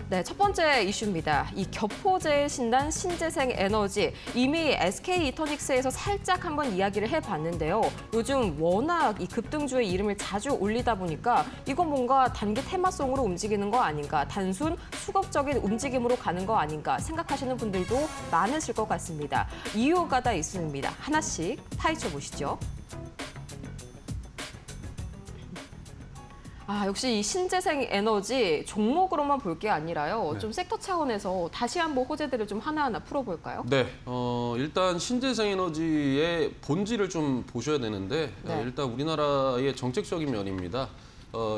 네, 첫 번째 이슈입니다. 이 교포제일 신단 신재생 에너지 이미 SK 이터닉스에서 살짝 한번 이야기를 해봤는데요. 요즘 워낙 이 급등주의 이름을 자주 올리다 보니까 이건 뭔가 단기 테마성으로 움직이는 거 아닌가, 단순 수급적인 움직임으로 가는 거 아닌가 생각하시는 분들도 많으실 것 같습니다. 이유가 다 있습니다. 하나씩 파헤쳐 보시죠. 역시 이 신재생 에너지 종목으로만 볼 게 아니라요. 좀 섹터 차원에서 다시 한번 호재들을 좀 하나하나 풀어볼까요? 네, 일단 신재생 에너지의 본질을 좀 보셔야 되는데 일단 우리나라의 정책적인 면입니다.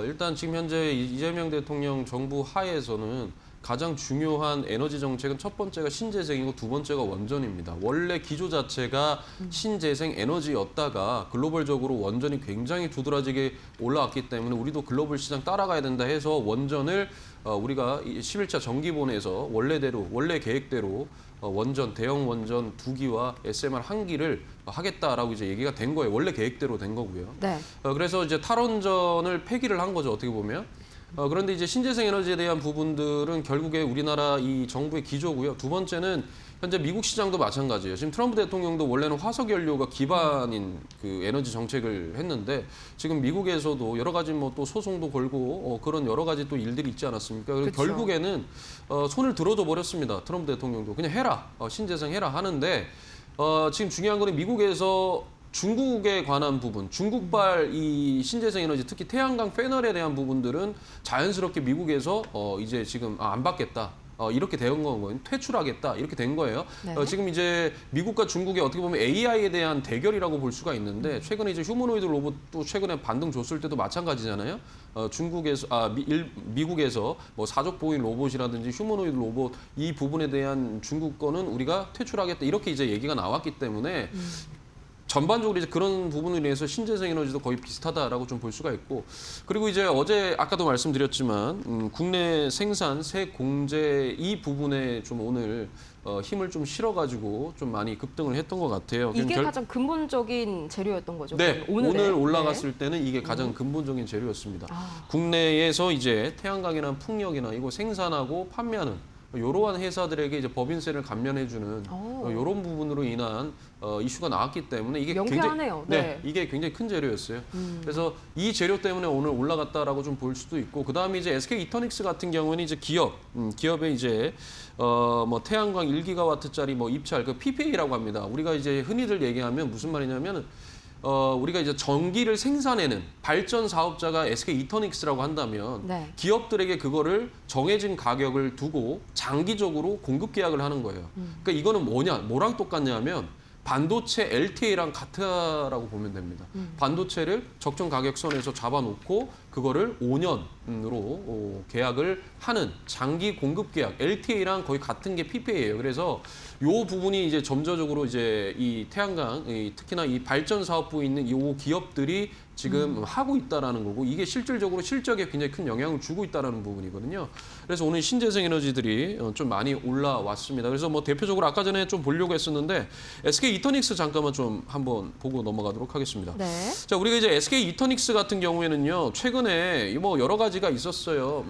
일단 지금 현재 이재명 대통령 정부 하에서는 가장 중요한 에너지 정책은 첫 번째가 신재생이고 두 번째가 원전입니다. 원래 기조 자체가 신재생 에너지였다가 글로벌적으로 원전이 굉장히 두드러지게 올라왔기 때문에 우리도 글로벌 시장 따라가야 된다 해서 원전을 우리가 11차 정기본에서 원래 계획대로 원전, 대형 원전 2기와 SMR 1기를 하겠다라고 이제 얘기가 된 거예요. 원래 계획대로 된 거고요. 네. 그래서 이제 탈원전을 폐기를 한 거죠. 어떻게 보면. 그런데 이제 신재생 에너지에 대한 부분들은 결국에 우리나라 이 정부의 기조고요. 두 번째는 현재 미국 시장도 마찬가지예요. 지금 트럼프 대통령도 원래는 화석 연료가 기반인 그 에너지 정책을 했는데 지금 미국에서도 여러 가지 뭐 또 소송도 걸고 그런 여러 가지 또 일들이 있지 않았습니까? 그래서 결국에는 손을 들어줘 버렸습니다. 트럼프 대통령도 그냥 해라, 신재생 해라 하는데 지금 중요한 거는 미국에서 중국에 관한 부분, 중국발 이 신재생 에너지, 특히 태양광 패널에 대한 부분들은 자연스럽게 미국에서 이제 지금 안 받겠다. 이렇게 된 거예요. 퇴출하겠다. 이렇게 된 거예요. 네. 지금 이제 미국과 중국의 어떻게 보면 AI에 대한 대결이라고 볼 수가 있는데 최근에 이제 휴머노이드 로봇도 최근에 반등 줬을 때도 마찬가지잖아요. 미국에서 뭐 사족 보인 로봇이라든지 휴머노이드 로봇 이 부분에 대한 중국 거는 우리가 퇴출하겠다. 이렇게 이제 얘기가 나왔기 때문에 전반적으로 이제 그런 부분에 대해서 신재생 에너지도 거의 비슷하다라고 좀 볼 수가 있고 그리고 이제 어제 아까도 말씀드렸지만 국내 생산 새 공제 이 부분에 좀 오늘 힘을 좀 실어가지고 좀 많이 급등을 했던 것 같아요. 이게 가장 근본적인 재료였던 거죠? 네, 오늘 올라갔을 네. 때는 이게 가장 근본적인 재료였습니다. 국내에서 이제 태양광이나 풍력이나 이거 생산하고 판매하는 이러한 회사들에게 이제 법인세를 감면해주는 이런 부분으로 인한 이슈가 나왔기 때문에 이게 명쾌하네요. 굉장히 이게 굉장히 큰 재료였어요. 그래서 이 재료 때문에 오늘 올라갔다라고 좀 볼 수도 있고 그 다음에 이제 SK 이터닉스 같은 경우는 이제 기업에 이제 뭐 태양광 1기가와트짜리 뭐 입찰 그 PPA라고 합니다. 우리가 이제 흔히들 얘기하면 무슨 말이냐면 우리가 이제 전기를 생산해낸 발전 사업자가 SK 이터닉스라고 한다면 기업들에게 그거를 정해진 가격을 두고 장기적으로 공급 계약을 하는 거예요. 그러니까 이거는 뭐랑 똑같냐면 반도체 LTA랑 같다라고 보면 됩니다. 반도체를 적정 가격선에서 잡아놓고 그거를 5년으로 계약을 하는 장기 공급 계약 LTA랑 거의 같은 게 PPA예요. 그래서 요 부분이 이제 점차적으로 이제 이 태양광 특히나 이 발전 사업부에 있는 이 기업들이 지금 하고 있다라는 거고 이게 실질적으로 실적에 굉장히 큰 영향을 주고 있다라는 부분이거든요. 그래서 오늘 신재생 에너지들이 좀 많이 올라왔습니다. 그래서 뭐 대표적으로 아까 전에 좀 보려고 했었는데 SK 이터닉스 잠깐만 좀 한번 보고 넘어가도록 하겠습니다. 네. 자, 우리가 이제 SK 이터닉스 같은 경우에는요. 최근에 뭐 여러 가지가 있었어요.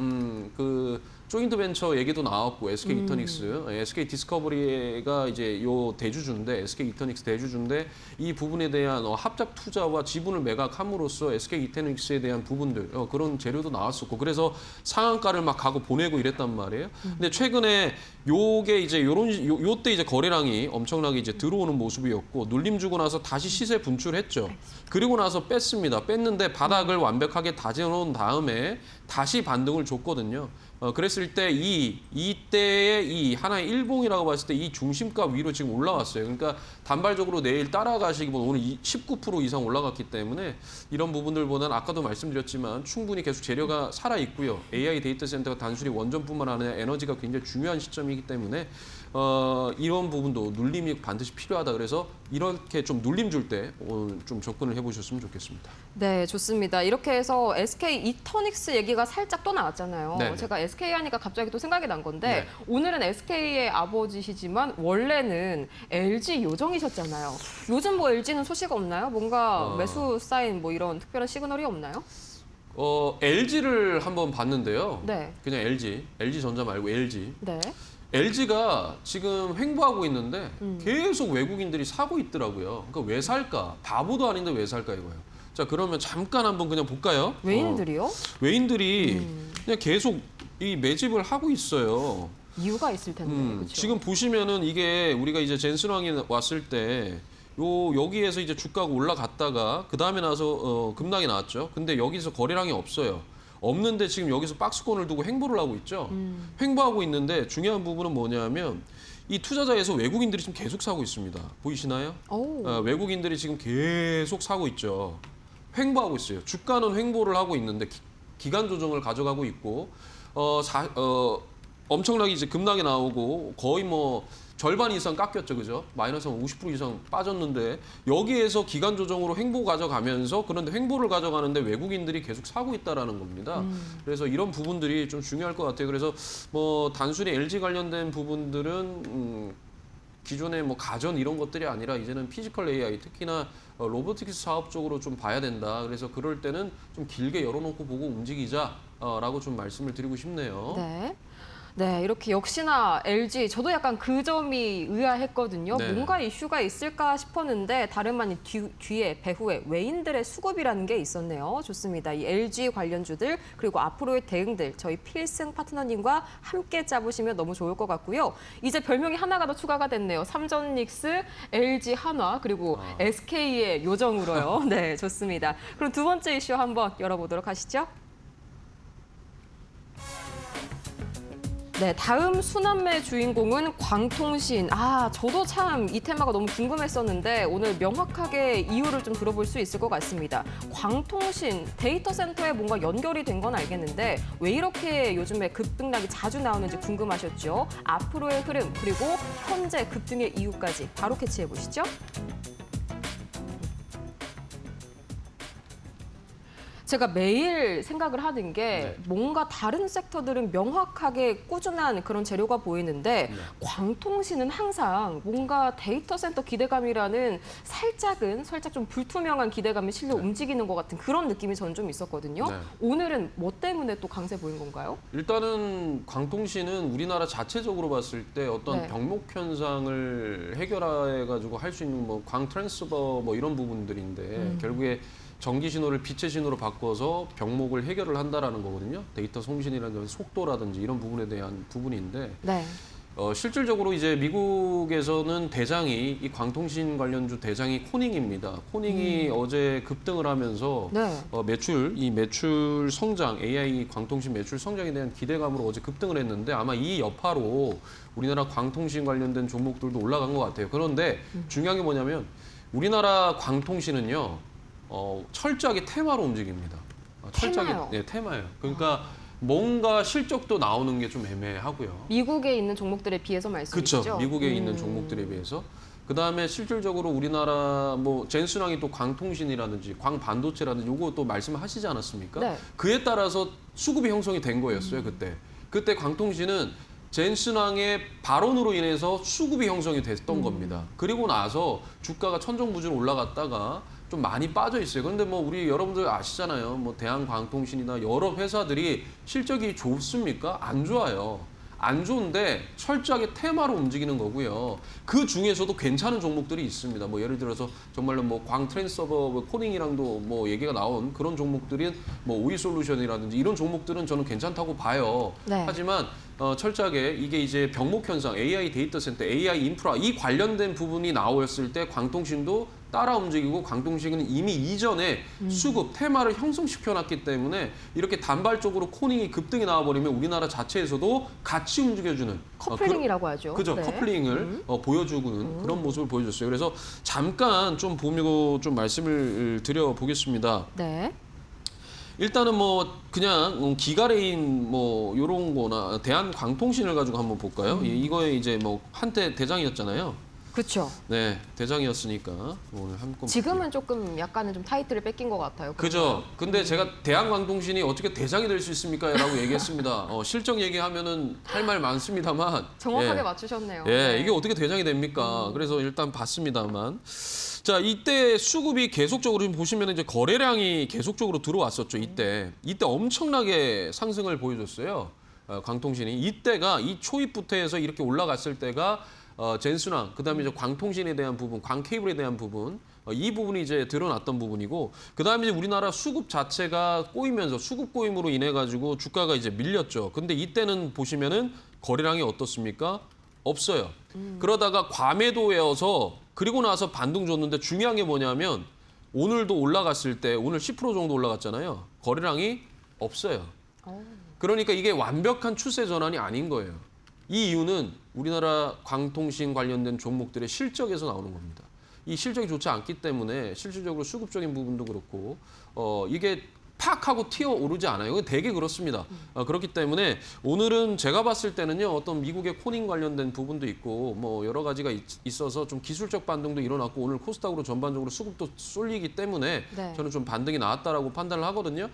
조인트 벤처 얘기도 나왔고 SK 이터닉스, SK 디스커버리가 이제 요 대주주인데 SK 이터닉스 대주주인데 이 부분에 대한 합작 투자와 지분을 매각함으로써 SK 이터닉스에 대한 부분들 그런 재료도 나왔었고 그래서 상한가를 막 가고 보내고 이랬단 말이에요. 근데 최근에 요게 이제 요때 이제 거래량이 엄청나게 이제 들어오는 모습이었고 눌림 주고 나서 다시 시세 분출했죠. 그리고 나서 뺐습니다. 뺐는데 바닥을 완벽하게 다져놓은 다음에 다시 반등을 줬거든요. 그랬을 때 이때의 이 하나의 일봉이라고 봤을 때 이 중심가 위로 지금 올라왔어요. 그러니까 단발적으로 내일 따라가시기보다 오늘 19% 이상 올라갔기 때문에 이런 부분들보다는 아까도 말씀드렸지만 충분히 계속 재료가 살아 있고요. AI 데이터 센터가 단순히 원전뿐만 아니라 에너지가 굉장히 중요한 시점이기 때문에 이런 부분도 눌림이 반드시 필요하다. 그래서 이렇게 좀 눌림 줄 때 좀 접근을 해보셨으면 좋겠습니다. 네, 좋습니다. 이렇게 해서 SK 이터닉스 얘기가 살짝 또 나왔잖아요. 네네. 제가 SK 하니까 갑자기 또 생각이 난 건데 오늘은 SK의 아버지시지만 원래는 LG 요정이셨잖아요. 요즘 뭐 LG는 소식 없나요? 뭔가 매수 사인 뭐 이런 특별한 시그널이 없나요? LG를 한번 봤는데요. 네. 그냥 LG전자 말고 LG. 네. LG가 지금 횡보하고 있는데 계속 외국인들이 사고 있더라고요. 그러니까 왜 살까? 바보도 아닌데 왜 살까 이거예요. 자, 그러면 잠깐 한번 그냥 볼까요? 외인들이요? 외인들이 그냥 계속 이 매집을 하고 있어요. 이유가 있을 텐데. 그렇죠? 지금 보시면은 이게 우리가 이제 젠슨왕이 왔을 때 여기에서 이제 주가가 올라갔다가 그 다음에 나서 급락이 나왔죠. 근데 여기서 거래량이 없어요. 없는데 지금 여기서 박스권을 두고 횡보를 하고 있죠. 횡보하고 있는데 중요한 부분은 뭐냐면 이 투자자에서 외국인들이 지금 계속 사고 있습니다. 보이시나요? 오. 외국인들이 지금 계속 사고 있죠. 횡보하고 있어요. 주가는 횡보를 하고 있는데 기간 조정을 가져가고 있고 엄청나게 이제 급락이 나오고 거의 뭐 절반 이상 깎였죠, 그죠? 마이너스 50% 이상 빠졌는데 여기에서 기간 조정으로 횡보 가져가면서 그런데 횡보를 가져가는데 외국인들이 계속 사고 있다라는 겁니다. 그래서 이런 부분들이 좀 중요할 것 같아요. 그래서 뭐 단순히 LG 관련된 부분들은 기존의 뭐 가전 이런 것들이 아니라 이제는 피지컬 AI 특히나 로보틱스 사업 쪽으로 좀 봐야 된다. 그래서 그럴 때는 좀 길게 열어놓고 보고 움직이자라고 좀 말씀을 드리고 싶네요. 네. 네, 이렇게 역시나 LG 저도 약간 그 점이 의아했거든요. 네. 뭔가 이슈가 있을까 싶었는데 다름 아닌 뒤에 배후에 외인들의 수급이라는 게 있었네요. 좋습니다. 이 LG 관련주들 그리고 앞으로의 대응들 저희 필승 파트너님과 함께 짜보시면 너무 좋을 것 같고요. 이제 별명이 하나가 더 추가가 됐네요. 삼전닉스, LG 한화 그리고 SK의 요정으로요. 네, 좋습니다. 그럼 두 번째 이슈 한번 열어보도록 하시죠. 네, 다음 수남매 주인공은 광통신. 저도 참 이 테마가 너무 궁금했었는데 오늘 명확하게 이유를 좀 들어볼 수 있을 것 같습니다. 광통신, 데이터 센터에 뭔가 연결이 된 건 알겠는데 왜 이렇게 요즘에 급등락이 자주 나오는지 궁금하셨죠? 앞으로의 흐름 그리고 현재 급등의 이유까지 바로 캐치해 보시죠. 제가 매일 생각을 하는 게 뭔가 다른 섹터들은 명확하게 꾸준한 그런 재료가 보이는데 광통신은 항상 뭔가 데이터 센터 기대감이라는 살짝 좀 불투명한 기대감이 실려 움직이는 것 같은 그런 느낌이 저는 좀 있었거든요. 네. 오늘은 뭐 때문에 또 강세 보인 건가요? 일단은 광통신은 우리나라 자체적으로 봤을 때 어떤 네. 병목 현상을 해결해가지고 할 수 있는 뭐 광 트랜스버 뭐 이런 부분들인데 결국에 전기 신호를 빛의 신호로 바꿔서 병목을 해결을 한다라는 거거든요. 데이터 송신이라든지 속도라든지 이런 부분에 대한 부분인데 네. 실질적으로 이제 미국에서는 대장이 이 광통신 관련주 대장이 코닝입니다. 코닝이 어제 급등을 하면서 네. 매출 성장, AI 광통신 매출 성장에 대한 기대감으로 어제 급등을 했는데 아마 이 여파로 우리나라 광통신 관련된 종목들도 올라간 것 같아요. 그런데 중요한 게 뭐냐면 우리나라 광통신은요. 철저하게 테마로 움직입니다. 테마요? 네, 테마예요. 그러니까 뭔가 실적도 나오는 게 좀 애매하고요. 미국에 있는 종목들에 비해서 말씀이시죠? 그렇죠. 미국에 있는 종목들에 비해서. 그다음에 실질적으로 우리나라 뭐 젠슨왕이 또 광통신이라든지 광반도체라든지 요거 또 말씀하시지 않았습니까? 네. 그에 따라서 수급이 형성이 된 거였어요, 그때. 그때 광통신은 젠슨왕의 발언으로 인해서 수급이 형성이 됐던 겁니다. 그리고 나서 주가가 천정부지로 올라갔다가 좀 많이 빠져 있어요. 그런데 뭐 우리 여러분들 아시잖아요. 뭐 대한광통신이나 여러 회사들이 실적이 좋습니까? 안 좋아요. 안 좋은데 철저하게 테마로 움직이는 거고요. 그 중에서도 괜찮은 종목들이 있습니다. 뭐 예를 들어서 정말로 뭐 광 트랜스서버 코닝이랑도 뭐 얘기가 나온 그런 종목들인 뭐 오이솔루션이라든지 이런 종목들은 저는 괜찮다고 봐요. 네. 하지만 철저하게 이게 이제 병목 현상, AI 데이터 센터, AI 인프라 이 관련된 부분이 나왔을 때 광통신도 따라 움직이고 광통신은 이미 이전에 수급, 테마를 형성시켜놨기 때문에 이렇게 단발적으로 코닝이 급등이 나와버리면 우리나라 자체에서도 같이 움직여주는 커플링이라고 하죠. 그죠. 네. 커플링을 보여주는 그런 모습을 보여줬어요. 그래서 잠깐 좀 보고 좀 말씀을 드려보겠습니다. 네. 일단은 뭐 그냥 기가레인 뭐 요런 거나 대한광통신을 가지고 한번 볼까요? 이거에 이제 뭐 한때 대장이었잖아요. 그렇죠. 네, 대장이었으니까 오늘 한번 지금은 조금 약간은 좀 타이틀을 뺏긴 것 같아요. 그죠. 근데 제가 대한광통신이 어떻게 대장이 될 수 있습니까? 라고 얘기했습니다. 실적 얘기하면은 할 말 많습니다만 정확하게 예. 맞추셨네요. 예, 네. 이게 어떻게 대장이 됩니까? 그래서 일단 봤습니다만 자, 이때 수급이 계속적으로 지금 보시면 이제 거래량이 계속적으로 들어왔었죠. 이때 엄청나게 상승을 보여줬어요. 광통신이 이때가 이 초입부터 해서 이렇게 올라갔을 때가 젠순환, 그다음에 이제 광통신에 대한 부분, 광케이블에 대한 부분, 이 부분이 이제 드러났던 부분이고, 그다음에 이제 우리나라 수급 자체가 꼬이면서 수급 꼬임으로 인해 가지고 주가가 이제 밀렸죠. 근데 이때는 보시면은 거래량이 어떻습니까? 없어요. 그러다가 과매도여서 그리고 나서 반등 줬는데 중요한 게 뭐냐면 오늘도 올라갔을 때 오늘 10% 정도 올라갔잖아요. 거래량이 없어요. 그러니까 이게 완벽한 추세 전환이 아닌 거예요. 이 이유는 우리나라 광통신 관련된 종목들의 실적에서 나오는 겁니다. 이 실적이 좋지 않기 때문에 실질적으로 수급적인 부분도 그렇고 이게 팍 하고 튀어오르지 않아요. 되게 그렇습니다. 그렇기 때문에 오늘은 제가 봤을 때는요. 어떤 미국의 코닝 관련된 부분도 있고 뭐 여러 가지가 있어서 좀 기술적 반등도 일어났고 오늘 코스닥으로 전반적으로 수급도 쏠리기 때문에 네. 저는 좀 반등이 나왔다라고 판단을 하거든요.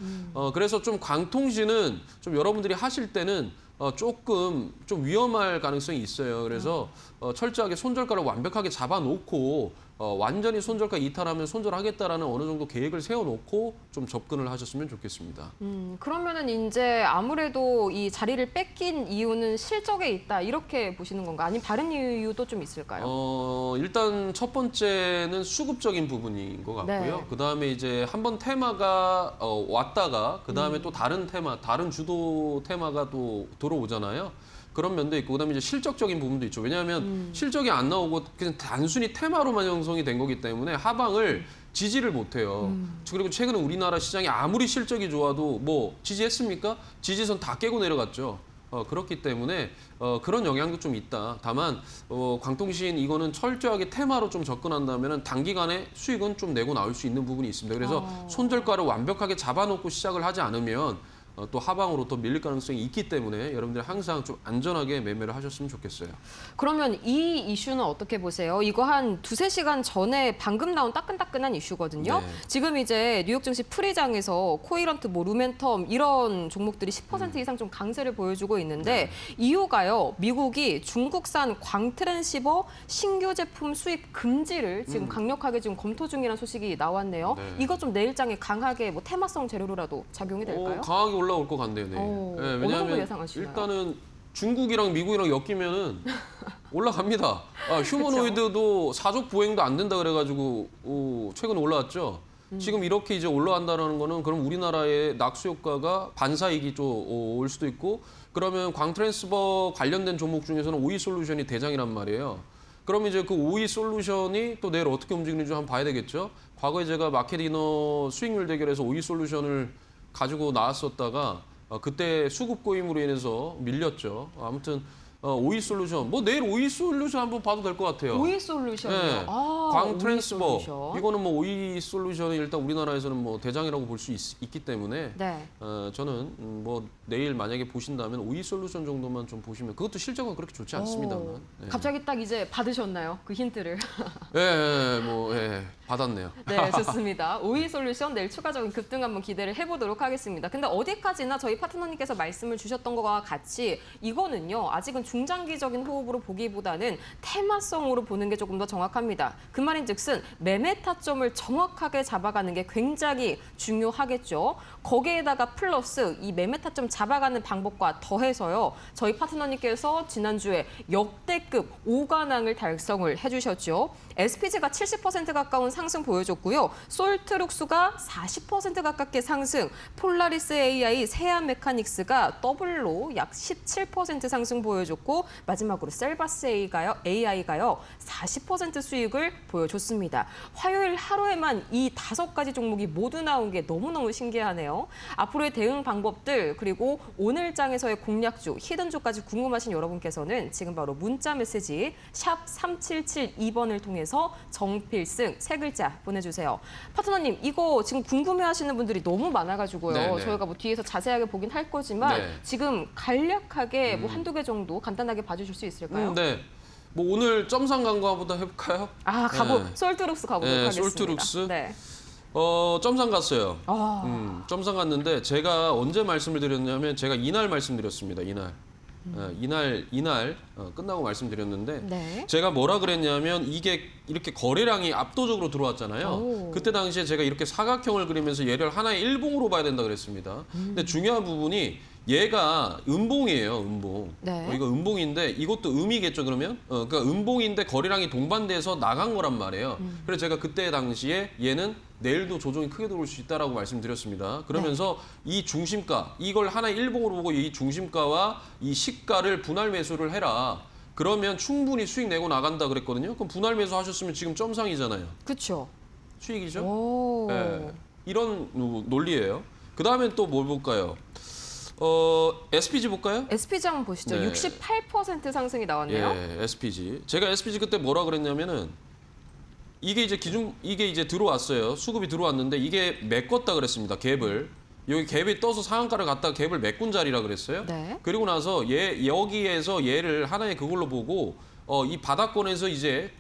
그래서 좀 광통신은 좀 여러분들이 하실 때는 조금 좀 위험할 가능성이 있어요. 그래서 철저하게 손절가를 완벽하게 잡아놓고 완전히 손절가 이탈하면 손절하겠다라는 어느 정도 계획을 세워놓고 좀 접근을 하셨으면 좋겠습니다. 그러면은 이제 아무래도 이 자리를 뺏긴 이유는 실적에 있다 이렇게 보시는 건가? 아니면 다른 이유도 좀 있을까요? 일단 첫 번째는 수급적인 부분인 것 같고요. 네. 그다음에 이제 한번 테마가 왔다가 그다음에 또 다른 테마, 다른 주도 테마가 또 들어오잖아요. 그런 면도 있고 그다음에 이제 실적적인 부분도 있죠. 왜냐하면 실적이 안 나오고 그냥 단순히 테마로만 형성이 된 거기 때문에 하방을 지지를 못해요. 그리고 최근에 우리나라 시장이 아무리 실적이 좋아도 뭐 지지했습니까? 지지선 다 깨고 내려갔죠. 그렇기 때문에 그런 영향도 좀 있다. 다만 광통신 이거는 철저하게 테마로 좀 접근한다면 단기간에 수익은 좀 내고 나올 수 있는 부분이 있습니다. 그래서 손절가를 완벽하게 잡아놓고 시작을 하지 않으면 또 하방으로 더 밀릴 가능성이 있기 때문에 여러분들 항상 좀 안전하게 매매를 하셨으면 좋겠어요. 그러면 이 이슈는 어떻게 보세요? 이거 한 두세 시간 전에 방금 나온 따끈따끈한 이슈거든요. 네. 지금 이제 뉴욕 증시 프리장에서 코이런트, 뭐 루멘텀 이런 종목들이 10% 이상 좀 강세를 보여주고 있는데 이유가요. 미국이 중국산 광트랜시버 신규 제품 수입 금지를 지금 강력하게 지금 검토 중이라는 소식이 나왔네요. 네. 이거 좀 내일장에 강하게 뭐 테마성 재료로라도 작용이 될까요? 강하게 올라올 것 같네요. 네. 어느 정도 왜냐하면 예상하시나요? 일단은 중국이랑 미국이랑 엮이면은 올라갑니다. 휴머노이드도 사족 보행도 안 된다 그래가지고 최근에 올라왔죠. 지금 이렇게 이제 올라간다라는 거는 그럼 우리나라의 낙수 효과가 반사이익이 좀 올 수도 있고 그러면 광트랜스버 관련된 종목 중에서는 오이 솔루션이 대장이란 말이에요. 그럼 이제 그 오이 솔루션이 또 내일 어떻게 움직이는지 한번 봐야 되겠죠. 과거에 제가 마켓이너 수익률 대결에서 오이 솔루션을 가지고 나왔었다가 그때 수급 고임으로 인해서 밀렸죠. 아무튼 오이 솔루션 뭐 내일 오이 솔루션 한번 봐도 될 것 같아요. 오이 솔루션이요. 네. 아, 광트랜스버 오이 솔루션. 이거는 뭐 오이 솔루션이 일단 우리나라에서는 뭐 대장이라고 볼 수 있기 때문에 네. 저는 뭐 내일 만약에 보신다면 오이 솔루션 정도만 좀 보시면 그것도 실적은 그렇게 좋지 않습니다만. 네. 갑자기 딱 이제 받으셨나요? 그 힌트를. 받았네요. 네, 좋습니다. 오이 솔루션 내일 추가적인 급등 한번 기대를 해보도록 하겠습니다. 근데 어디까지나 저희 파트너님께서 말씀을 주셨던 것과 같이 이거는요. 아직은 중장기적인 호흡으로 보기보다는 테마성으로 보는 게 조금 더 정확합니다. 그 말인즉슨 매매 타점을 정확하게 잡아가는 게 굉장히 중요하겠죠. 거기에다가 플러스 이 매매 타점 잡아가는 방법과 더해서요. 저희 파트너님께서 지난주에 역대급 5관왕을 달성을 해주셨죠. SPG가 70% 가까운 상승 보여줬고요. 솔트룩스가 40% 가깝게 상승, 폴라리스 AI, 세안 메카닉스가 더블로 약 17% 상승 보여줬고 마지막으로 셀바스 AI가요 40% 수익을 보여줬습니다. 화요일 하루에만 이 5가지 종목이 모두 나온 게 너무너무 신기하네요. 앞으로의 대응 방법들 그리고 오늘 장에서의 공략주, 히든주까지 궁금하신 여러분께서는 지금 바로 문자 메시지 샵 3772번을 통해서 정필승 세 글자 보내주세요. 파트너님 이거 지금 궁금해하시는 분들이 너무 많아가지고요. 네네. 저희가 뭐 뒤에서 자세하게 보긴 할 거지만 네. 지금 간략하게 뭐 한두 개 정도 간단하게 봐주실 수 있을까요? 네. 뭐 오늘 점상 광고 한번 해볼까요? 아, 네. 솔트룩스 가보도록 네, 하겠습니다. 솔트룩스. 네. 점상 갔어요. 아, 점상 갔는데 제가 언제 말씀을 드렸냐면 제가 이날 말씀드렸습니다. 이날. 이날 끝나고 말씀드렸는데 네. 제가 뭐라 그랬냐면 이게 이렇게 거래량이 압도적으로 들어왔잖아요. 오. 그때 당시에 제가 이렇게 사각형을 그리면서 얘를 하나의 일봉으로 봐야 된다 그랬습니다. 근데 중요한 부분이 얘가 음봉이에요, 음봉. 네. 이거 음봉인데 이것도 음이겠죠, 그러면? 그러니까 음봉인데 거래량이 동반돼서 나간 거란 말이에요. 그래서 제가 그때 당시에 얘는 내일도 조정이 크게 들어올 수 있다라고 말씀드렸습니다. 그러면서 이 중심가, 이걸 하나의 일봉으로 보고 이 중심가와 이 시가를 분할 매수를 해라. 그러면 충분히 수익 내고 나간다 그랬거든요. 그럼 분할 매수 하셨으면 지금 점상이잖아요. 그렇죠. 수익이죠? 오. 네. 이런 논리예요. 그 다음엔 또 뭘 볼까요? SPG 볼까요? SPG 한번 보시죠. 네. 68% 상승이 나왔네요. 예, SPG. 제가 SPG 그때 뭐라 그랬냐면은 이게 이제 들어왔어요. 수급이 들어왔는데 이게 메꿨다 그랬습니다. 갭을. 여기 갭이 떠서 상한가를 갔다가 갭을 메꾼 자리라 그랬어요. 네. 그리고 나서 여기에서 얘를 하나의 그걸로 보고 이 바닥권에서 이제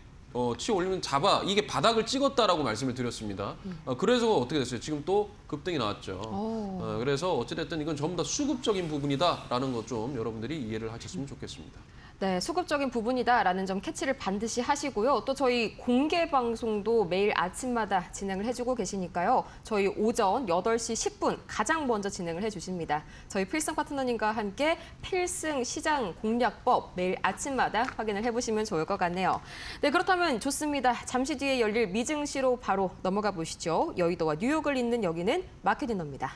치 올리면 잡아 이게 바닥을 찍었다라고 말씀을 드렸습니다. 그래서 어떻게 됐어요? 지금 또 급등이 나왔죠. 오. 그래서 어찌됐든 이건 전부 다 수급적인 부분이다라는 것 좀 여러분들이 이해를 하셨으면 좋겠습니다. 네, 수급적인 부분이다라는 점 캐치를 반드시 하시고요. 또 저희 공개 방송도 매일 아침마다 진행을 해주고 계시니까요. 저희 오전 8시 10분 가장 먼저 진행을 해주십니다. 저희 필승 파트너님과 함께 필승 시장 공략법 매일 아침마다 확인을 해보시면 좋을 것 같네요. 네, 그렇다면 좋습니다. 잠시 뒤에 열릴 미증시로 바로 넘어가 보시죠. 여의도와 뉴욕을 잇는 여기는 마켓디너입니다.